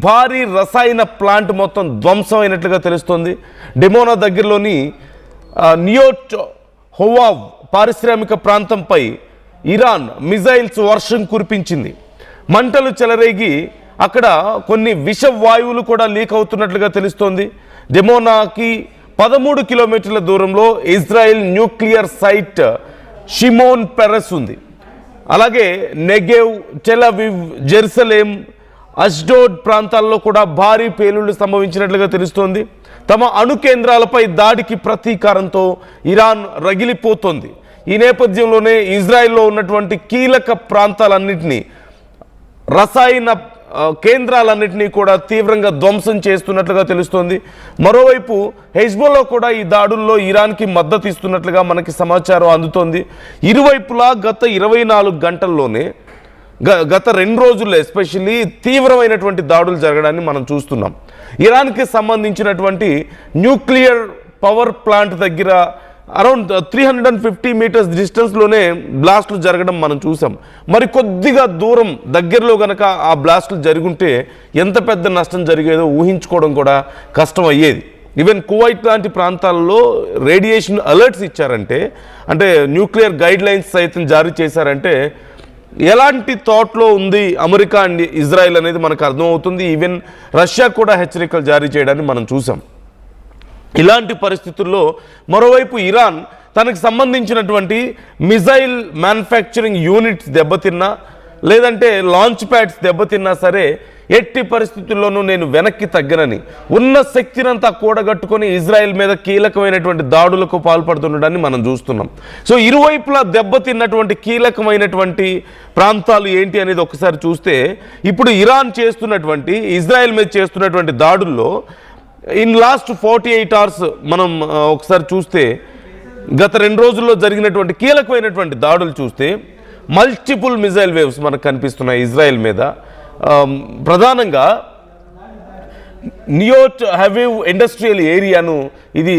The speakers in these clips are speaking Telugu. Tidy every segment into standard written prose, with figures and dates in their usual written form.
భారీ రసాయన ప్లాంట్ మొత్తం ధ్వంసం అయినట్లుగా తెలుస్తోంది. డిమోనా దగ్గరలోని నియోట్ హోవావ్ పారిశ్రామిక ప్రాంతంపై ఇరాన్ మిజైల్స్ వర్షం కురిపించింది. మంటలు చెలరేగి అక్కడ కొన్ని విష వాయువులు కూడా లీక్ అవుతున్నట్లుగా తెలుస్తోంది. డిమోనాకి 13 కిలోమీటర్ల దూరంలో Israel nuclear site Shimon Peres ఉంది. అలాగే Negev, Tel Aviv, Jerusalem, Ashdod ప్రాంతాల్లో కూడా భారీ పేలుళ్లు సంభవించినట్లుగా తెలుస్తోంది. తమ అణు కేంద్రాలపై దాడికి ప్రతీకారంతో ఇరాన్ రగిలిపోతోంది. ఈ నేపథ్యంలోనే ఇజ్రాయెల్లో ఉన్నటువంటి కీలక ప్రాంతాలన్నింటినీ, రసాయన కేంద్రాలన్నింటినీ కూడా తీవ్రంగా ధ్వంసం చేస్తున్నట్లుగా తెలుస్తోంది. మరోవైపు హెజ్బోల్లా కూడా ఈ దాడుల్లో ఇరాన్కి మద్దతు ఇస్తున్నట్లుగా మనకి సమాచారం అందుతోంది. ఇరువైపులా గత 24 గంటల్లోనే గత 2 రోజుల్లో ఎస్పెషల్లీ తీవ్రమైనటువంటి దాడులు జరగడాన్ని మనం చూస్తున్నాం. ఇరాన్కి సంబంధించినటువంటి న్యూక్లియర్ పవర్ ప్లాంట్ దగ్గర అరౌండ్ 350 మీటర్స్ డిస్టెన్స్లోనే బ్లాస్టులు జరగడం మనం చూసాం. మరి కొద్దిగా దూరం దగ్గరలో కనుక ఆ బ్లాస్టులు జరుగుంటే ఎంత పెద్ద నష్టం జరిగేదో ఊహించుకోవడం కూడా కష్టం అయ్యేది. ఈవెన్ కువైట్ లాంటి ప్రాంతాల్లో రేడియేషన్ అలర్ట్స్ ఇచ్చారంటే, అంటే న్యూక్లియర్ గైడ్ లైన్స్ సైతం జారీ చేశారంటే ఎలాంటి థాట్లో ఉంది అమెరికా అండ్ ఇజ్రాయెల్ అనేది మనకు అర్థమవుతుంది. ఈవెన్ రష్యా కూడా హెచ్చరికలు జారీ చేయడాన్ని మనం చూసాం. ఇలాంటి పరిస్థితుల్లో మరోవైపు ఇరాన్ తనకు సంబంధించినటువంటి మిజైల్ మ్యానుఫ్యాక్చరింగ్ యూనిట్స్ దెబ్బతిన్నా, లేదంటే లాంచ్ ప్యాడ్స్ దెబ్బతిన్నా సరే ఎట్టి పరిస్థితుల్లోనూ నేను వెనక్కి తగ్గనని ఉన్న శక్తినంతా కూడగట్టుకొని ఇజ్రాయెల్ మీద కీలకమైనటువంటి దాడులకు పాల్పడుతుండడాన్ని మనం చూస్తున్నాం. సో ఇరువైపులా దెబ్బతిన్నటువంటి కీలకమైనటువంటి ప్రాంతాలు ఏంటి అనేది ఒకసారి చూస్తే, ఇప్పుడు ఇరాన్ చేస్తున్నటువంటి ఇజ్రాయెల్ మీద చేస్తున్నటువంటి దాడుల్లో ఇన్ లాస్ట్ 48 అవర్స్ మనం ఒకసారి చూస్తే, గత 2 రోజుల్లో జరిగినటువంటి కీలకమైనటువంటి దాడులు చూస్తే మల్టిపుల్ మిజైల్ వేవ్స్ మనకు కనిపిస్తున్నాయి ఇజ్రాయెల్ మీద. ప్రధానంగా నియోట్ హవీవ్ ఇండస్ట్రియల్ ఏరియాను ఇది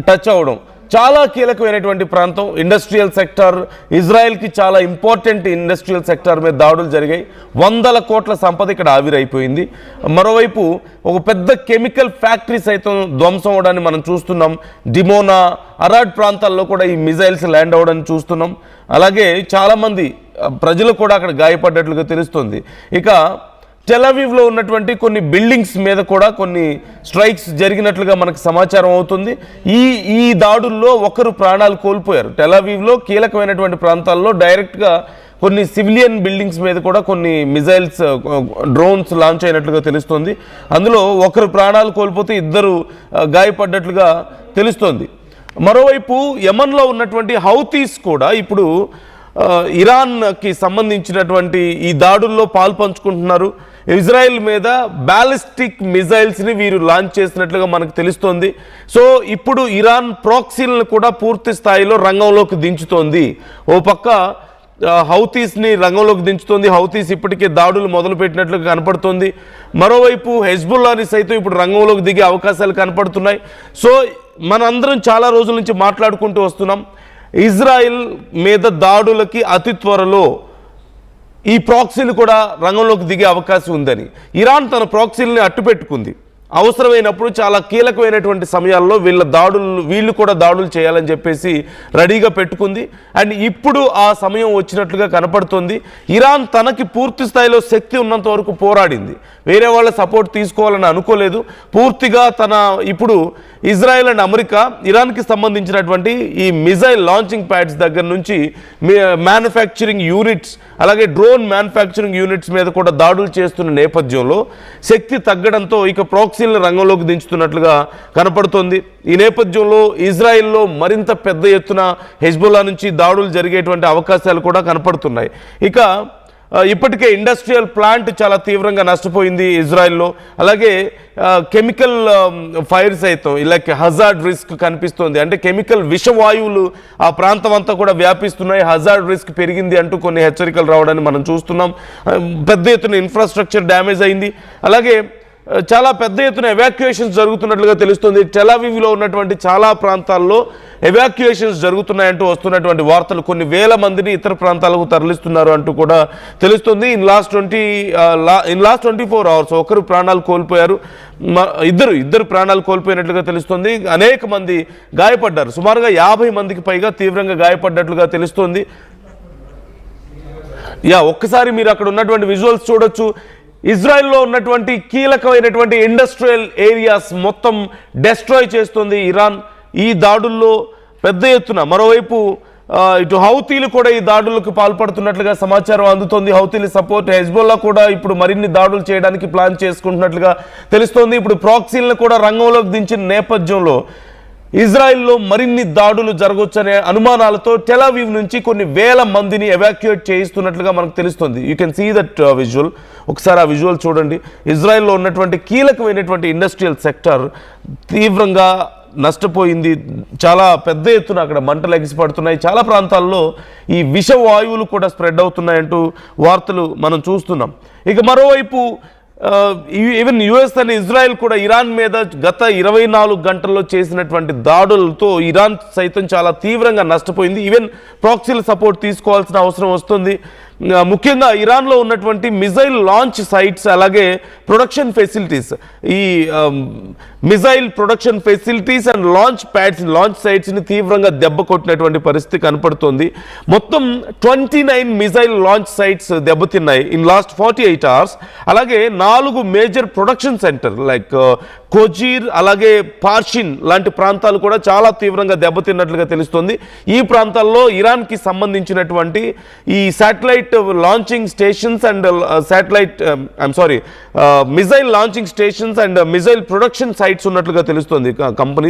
టచ్ అవ్వడం చాలా కీలకమైనటువంటి ప్రాంతం. ఇండస్ట్రియల్ సెక్టార్, ఇజ్రాయెల్కి చాలా ఇంపార్టెంట్ ఇండస్ట్రియల్ సెక్టార్ మీద దాడులు జరిగాయి. 100 కోట్ల సంపద ఇక్కడ ఆవిరైపోయింది. మరోవైపు ఒక పెద్ద కెమికల్ ఫ్యాక్టరీ సైతం ధ్వంసం అవడాన్ని మనం చూస్తున్నాం. డిమోనా, అరాడ్ ప్రాంతాల్లో కూడా ఈ మిజైల్స్ ల్యాండ్ అవ్వడాన్ని చూస్తున్నాం. అలాగే చాలామంది ప్రజలు కూడా అక్కడ గాయపడ్డట్లుగా తెలుస్తుంది. ఇక టెల్ అవీవ్లో ఉన్నటువంటి కొన్ని బిల్డింగ్స్ మీద కూడా కొన్ని స్ట్రైక్స్ జరిగినట్లుగా మనకు సమాచారం అవుతుంది. ఈ దాడుల్లో ఒకరు ప్రాణాలు కోల్పోయారు. టెల్ అవీవ్లో కీలకమైనటువంటి ప్రాంతాల్లో డైరెక్ట్గా కొన్ని సివిలియన్ బిల్డింగ్స్ మీద కూడా కొన్ని మిజైల్స్, డ్రోన్స్ లాంచ్ అయినట్లుగా తెలుస్తుంది. అందులో ఒకరు ప్రాణాలు కోల్పోతే 2 గాయపడ్డట్లుగా తెలుస్తోంది. మరోవైపు యమన్లో ఉన్నటువంటి హౌతీస్ కూడా ఇప్పుడు ఇరాన్కి సంబంధించినటువంటి ఈ దాడుల్లో పాల్పంచుకుంటున్నారు. ఇజ్రాయెల్ మీద బ్యాలిస్టిక్ మిజైల్స్ని వీరు లాంచ్ చేసినట్లుగా మనకు తెలుస్తోంది. సో ఇప్పుడు ఇరాన్ ప్రాక్సీలను కూడా పూర్తి స్థాయిలో రంగంలోకి దించుతోంది. ఓ పక్క హౌతీస్ని రంగంలోకి దించుతోంది. హౌతీస్ ఇప్పటికే దాడులు మొదలుపెట్టినట్లుగా కనపడుతోంది. మరోవైపు హెజ్బుల్లాని సైతం ఇప్పుడు రంగంలోకి దిగే అవకాశాలు కనపడుతున్నాయి. సో మనందరం చాలా రోజుల నుంచి మాట్లాడుకుంటూ వస్తున్నాం, ఇజ్రాయెల్ మీద దాడులకి అతి త్వరలో ఈ ప్రాక్సీలు కూడా రంగంలోకి దిగే అవకాశం ఉందని ఇరాన్ తన ప్రాక్సీలని అట్టుపెట్టుకుంది. అవసరమైనప్పుడు చాలా కీలకమైనటువంటి సమయాల్లో వీళ్ళు కూడా దాడులు చేయాలని చెప్పేసి రెడీగా పెట్టుకుంది. అండ్ ఇప్పుడు ఆ సమయం వచ్చినట్లుగా కనపడుతుంది. ఇరాన్ తనకి పూర్తి స్థాయిలో శక్తి ఉన్నంత వరకు పోరాడింది. వేరే వాళ్ళ సపోర్ట్ తీసుకోవాలని అనుకోలేదు. పూర్తిగా ఇప్పుడు ఇజ్రాయెల్ అండ్ అమెరికా ఇరాన్కి సంబంధించినటువంటి ఈ మిజైల్ లాంచింగ్ ప్యాడ్స్ దగ్గర నుంచి మ్యానుఫ్యాక్చరింగ్ యూనిట్స్, అలాగే డ్రోన్ మ్యానుఫ్యాక్చరింగ్ యూనిట్స్ మీద కూడా దాడులు చేస్తున్న నేపథ్యంలో శక్తి తగ్గడంతో ఇక ప్రాక్సీలను రంగంలోకి దించుతున్నట్లుగా కనపడుతోంది. ఈ నేపథ్యంలో ఇజ్రాయెల్లో మరింత పెద్ద ఎత్తున హెజ్బుల్లా నుంచి దాడులు జరిగేటువంటి అవకాశాలు కూడా కనపడుతున్నాయి. ఇక ఇప్పటికే ఇండస్ట్రియల్ ప్లాంట్ చాలా తీవ్రంగా నష్టపోయింది ఇజ్రాయెల్లో. అలాగే కెమికల్ ఫైర్ సైతం లైక్ హజార్డ్ రిస్క్ కనిపిస్తోంది. అంటే కెమికల్ విషవాయువులు ఆ ప్రాంతం అంతా కూడా వ్యాపిస్తున్నాయి. హజార్డ్ రిస్క్ పెరిగింది అంటూ కొన్ని హెచ్చరికలు రావడాన్ని మనం చూస్తున్నాం. పెద్ద ఎత్తున ఇన్ఫ్రాస్ట్రక్చర్ డ్యామేజ్ అయింది. అలాగే చాలా పెద్ద ఎత్తున ఎవాక్యుయేషన్స్ జరుగుతున్నట్లుగా తెలుస్తుంది. టెల్-అవీవ్లో ఉన్నటువంటి చాలా ప్రాంతాల్లో ఎవాక్యుయేషన్స్ జరుగుతున్నాయంటూ వస్తున్నటువంటి వార్తలు, కొన్ని వేల మందిని ఇతర ప్రాంతాలకు తరలిస్తున్నారు అంటూ కూడా తెలుస్తుంది. ఇన్ లాస్ట్ 24 అవర్స్ ఒకరు ప్రాణాలు కోల్పోయారు, ఇద్దరు ప్రాణాలు కోల్పోయినట్లుగా తెలుస్తుంది. అనేక మంది గాయపడ్డారు, సుమారుగా 50 మందికి పైగా తీవ్రంగా గాయపడ్డట్లుగా తెలుస్తుంది. ఒక్కసారి మీరు అక్కడ ఉన్నటువంటి విజువల్స్ చూడొచ్చు. ఇజ్రాయెల్లో ఉన్నటువంటి కీలకమైనటువంటి ఇండస్ట్రియల్ ఏరియాస్ మొత్తం డెస్ట్రాయ్ చేస్తుంది ఇరాన్ ఈ దాడుల్లో పెద్ద ఎత్తున. మరోవైపు ఇటు హౌతీలు కూడా ఈ దాడులకు పాల్పడుతున్నట్లుగా సమాచారం అందుతోంది. హౌతీల సపోర్ట్ హెజ్బొల్లా కూడా ఇప్పుడు మరిన్ని దాడులు చేయడానికి ప్లాన్ చేసుకుంటున్నట్లుగా తెలుస్తోంది. ఇప్పుడు ప్రాక్సీలను కూడా రంగంలోకి దించిన నేపథ్యంలో ఇజ్రాయెల్లో మరిన్ని దాడులు జరగవచ్చనే అనుమానాలతో టెల్-అవీవ్ నుంచి కొన్ని వేల మందిని ఎవాక్యుయేట్ చేయిస్తున్నట్లుగా మనకు తెలుస్తుంది. You can see that visual. ఒకసారి ఆ విజువల్ చూడండి. ఇజ్రాయెల్లో ఉన్నటువంటి కీలకమైనటువంటి ఇండస్ట్రియల్ సెక్టర్ తీవ్రంగా నష్టపోయింది. చాలా పెద్ద ఎత్తున అక్కడ మంటలు ఎగిసిపడుతున్నాయి. చాలా ప్రాంతాల్లో ఈ విషవాయువులు కూడా స్ప్రెడ్ అవుతున్నాయంటూ వార్తలు మనం చూస్తున్నాం. ఇక మరోవైపు ఈవెన్ యుఎస్ అండ్ ఇజ్రాయెల్ కూడా ఇరాన్ మీద గత 24 గంటల్లో చేసినటువంటి దాడులతో ఇరాన్ సైతం చాలా తీవ్రంగా నష్టపోయింది. ఈవెన్ ప్రాక్సీల సపోర్ట్ తీసుకోవాల్సిన అవసరం వస్తుంది. ముఖ్యంగా ఇరాన్లో ఉన్నటువంటి మిజైల్ లాంచ్ సైట్స్, అలాగే ప్రొడక్షన్ ఫెసిలిటీస్, ఈ missile production facilities and launch pads, launch సైట్స్ని తీవ్రంగా దెబ్బ కొట్టినటువంటి పరిస్థితి కనపడుతోంది. మొత్తం 29 మిజైల్ లాంచ్ సైట్స్ దెబ్బతిన్నాయి ఇన్ లాస్ట్ 48 అవర్స్. అలాగే 4 major production centre like Khojir, అలాగే పార్షిన్ లాంటి ప్రాంతాలు కూడా చాలా తీవ్రంగా దెబ్బతిన్నట్లుగా తెలుస్తుంది. ఈ ప్రాంతాల్లో ఇరాన్కి సంబంధించినటువంటి ఈ satellite launching stations and missile launching stations and missile production sites ఉన్నట్లుగా తెలుస్తుంది కంపెనీస్.